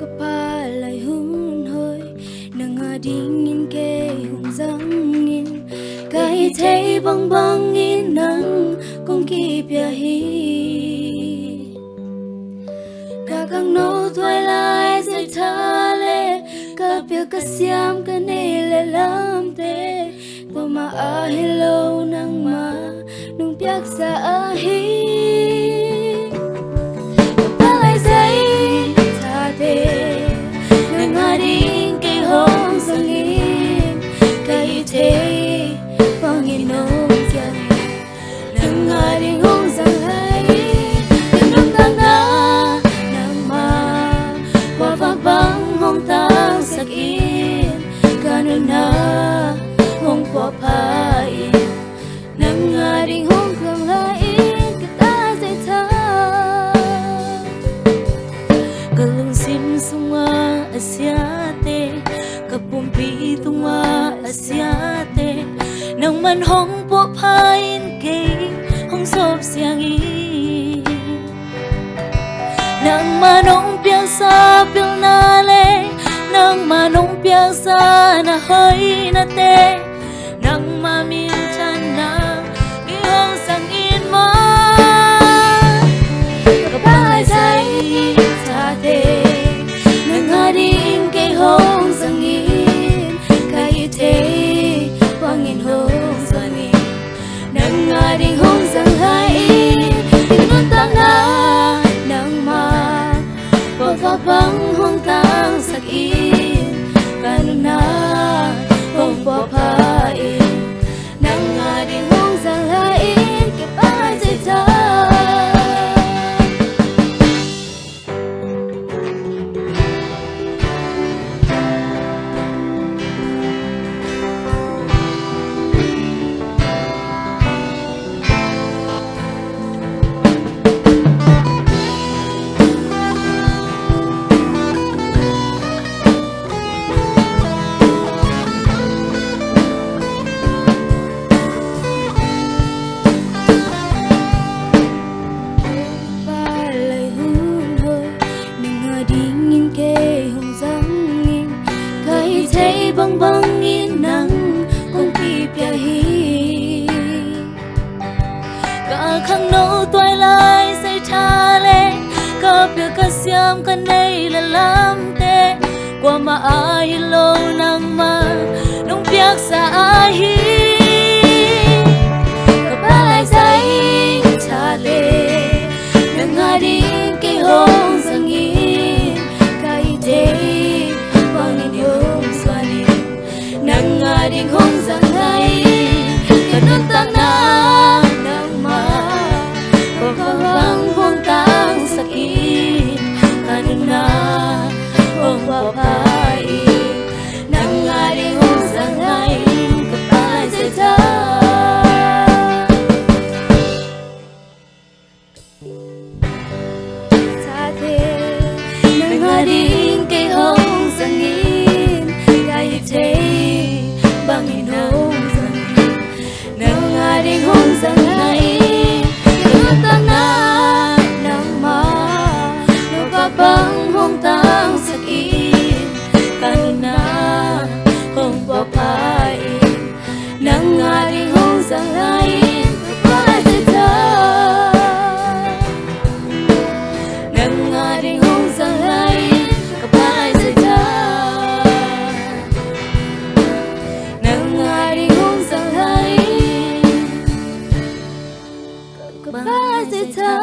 kapalay hun hoi nang adingin ke hung zangin kai thấy băng băng in nắng cũng kịp ya hi cả căng nô thoại lại dây tha lệ cả bia cả xiêm cả nề lệ lam tê tôi mà hello nang mà nung piak sa hi kapalay dây tha tê nang ading ke hong zangin kai thấy băng in nông kia nang ading hong zang hai nung tang na nang ma qua vác băng hong tang sak in kanun na hong qua pai nang ading hong kang lai kita zai tha kalung sim sunga asiate kapumpi tunga asiate nang man hong po pain ke hong sop siang i nang manong piasa pil na le nang manong piasa na hoy na te nang mamin chan na ki hong sang in ma kapalay dây tha te nang ading ke hong sang in kai te bang in hong sang in nang ading hong sang hai tinun tang na nang ma qua vác băng hong tang sak in kanun na hong pa pai nang ading hong sang hai kapalay dây tha băng băng in nắng không kịp ya hi cả khang nô toai lai say tha le cả bia cả xiêm cả nay là lam te qua mà ai lâu nang ma nung piak sa hi kapalay dây tha le nang ading ke hong sang in kai te bang in hong nang ading hong sang hai kanun tang na nang ma qua băng hong tang sak in kanun na hong pa pai nang ading hong sang hai kapalay dây tha tha te nang ading ke hong sang in kai te bang in hong sang nang ading hong sang hai kanun tang na nang ma no pa bang hong tang sak in kanun na hong pa pai nang ading hong sang hai kapalay dây tha nang ading hong sang hai kapalay dây tha kapalay dây tha